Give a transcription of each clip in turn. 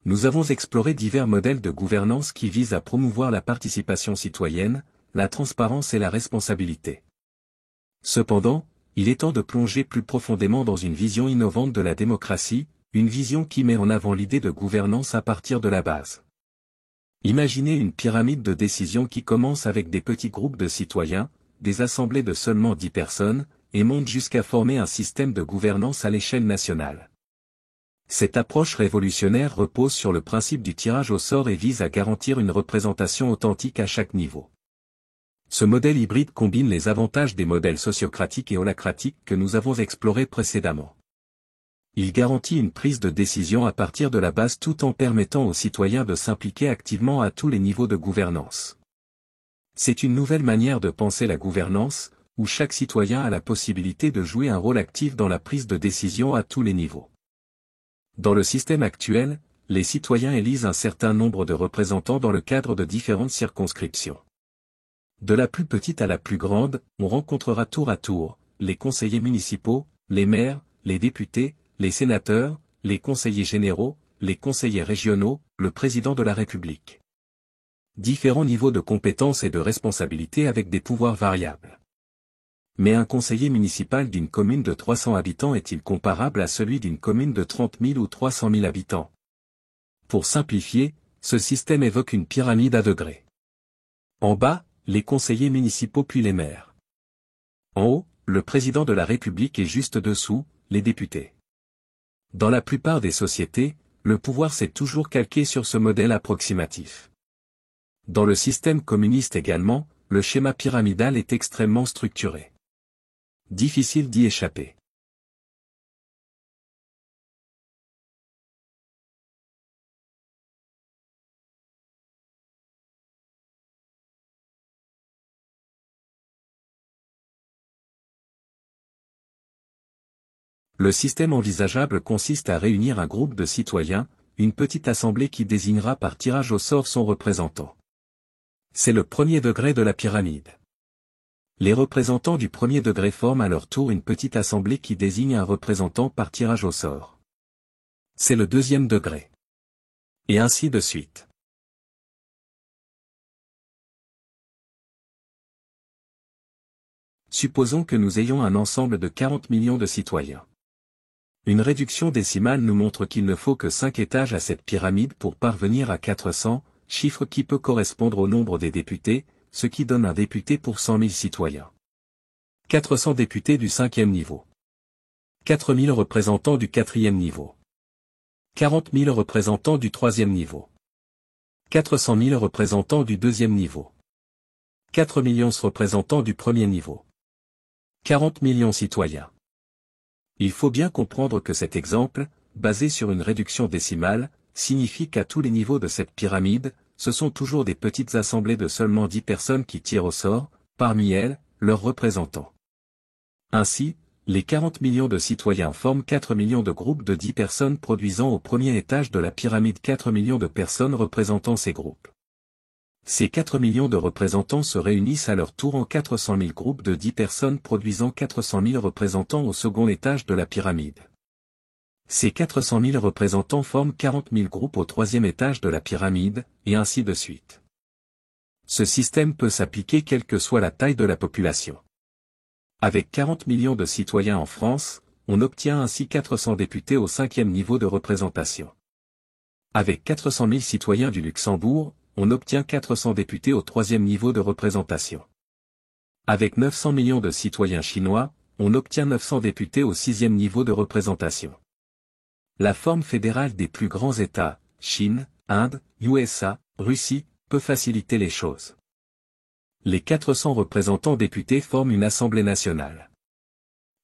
Nous avons exploré divers modèles de gouvernance qui visent à promouvoir la participation citoyenne, la transparence et la responsabilité. Cependant, il est temps de plonger plus profondément dans une vision innovante de la démocratie, une vision qui met en avant l'idée de gouvernance à partir de la base. Imaginez une pyramide de décision qui commence avec des petits groupes de citoyens, des assemblées de seulement 10 personnes, et monte jusqu'à former un système de gouvernance à l'échelle nationale. Cette approche révolutionnaire repose sur le principe du tirage au sort et vise à garantir une représentation authentique à chaque niveau. Ce modèle hybride combine les avantages des modèles sociocratiques et holacratiques que nous avons explorés précédemment. Il garantit une prise de décision à partir de la base tout en permettant aux citoyens de s'impliquer activement à tous les niveaux de gouvernance. C'est une nouvelle manière de penser la gouvernance, où chaque citoyen a la possibilité de jouer un rôle actif dans la prise de décision à tous les niveaux. Dans le système actuel, les citoyens élisent un certain nombre de représentants dans le cadre de différentes circonscriptions. De la plus petite à la plus grande, on rencontrera tour à tour les conseillers municipaux, les maires, les députés, les sénateurs, les conseillers généraux, les conseillers régionaux, le président de la République. Différents niveaux de compétences et de responsabilité avec des pouvoirs variables. Mais un conseiller municipal d'une commune de 300 habitants est-il comparable à celui d'une commune de 30 000 ou 300 000 habitants? Pour simplifier, ce système évoque une pyramide à degrés. En bas, les conseillers municipaux puis les maires. En haut, le président de la République et juste dessous, les députés. Dans la plupart des sociétés, le pouvoir s'est toujours calqué sur ce modèle approximatif. Dans le système communiste également, le schéma pyramidal est extrêmement structuré. Difficile d'y échapper. Le système envisageable consiste à réunir un groupe de citoyens, une petite assemblée qui désignera par tirage au sort son représentant. C'est le premier degré de la pyramide. Les représentants du premier degré forment à leur tour une petite assemblée qui désigne un représentant par tirage au sort. C'est le deuxième degré. Et ainsi de suite. Supposons que nous ayons un ensemble de 40 millions de citoyens. Une réduction décimale nous montre qu'il ne faut que 5 étages à cette pyramide pour parvenir à 400, chiffre qui peut correspondre au nombre des députés, ce qui donne un député pour 100 000 citoyens. 400 députés du 5e niveau. 4 000 représentants du 4e niveau. 40 000 représentants du 3e niveau. 400 000 représentants du 2e niveau. 4 millions représentants du 1er niveau. 40 millions citoyens. Il faut bien comprendre que cet exemple, basé sur une réduction décimale, signifie qu'à tous les niveaux de cette pyramide, ce sont toujours des petites assemblées de seulement 10 personnes qui tirent au sort, parmi elles, leurs représentants. Ainsi, les 40 millions de citoyens forment 4 millions de groupes de 10 personnes produisant au premier étage de la pyramide 4 millions de personnes représentant ces groupes. Ces 4 millions de représentants se réunissent à leur tour en 400 000 groupes de 10 personnes produisant 400 000 représentants au second étage de la pyramide. Ces 400 000 représentants forment 40 000 groupes au troisième étage de la pyramide, et ainsi de suite. Ce système peut s'appliquer quelle que soit la taille de la population. Avec 40 millions de citoyens en France, on obtient ainsi 400 députés au 5e niveau de représentation. Avec 400 000 citoyens du Luxembourg, on obtient 400 députés au 3e niveau de représentation. Avec 900 millions de citoyens chinois, on obtient 900 députés au 6e niveau de représentation. La forme fédérale des plus grands États, Chine, Inde, USA, Russie, peut faciliter les choses. Les 400 représentants députés forment une Assemblée nationale.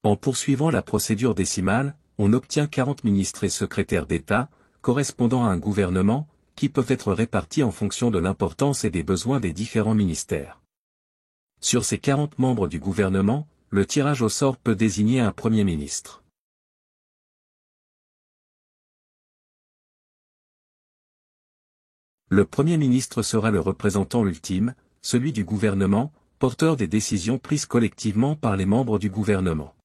En poursuivant la procédure décimale, on obtient 40 ministres et secrétaires d'État, correspondant à un gouvernement, qui peuvent être répartis en fonction de l'importance et des besoins des différents ministères. Sur ces 40 membres du gouvernement, le tirage au sort peut désigner un Premier ministre. Le Premier ministre sera le représentant ultime, celui du gouvernement, porteur des décisions prises collectivement par les membres du gouvernement.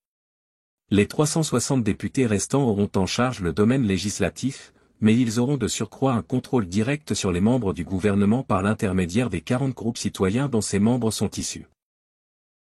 Les 360 députés restants auront en charge le domaine législatif, mais ils auront de surcroît un contrôle direct sur les membres du gouvernement par l'intermédiaire des 40 groupes citoyens dont ces membres sont issus.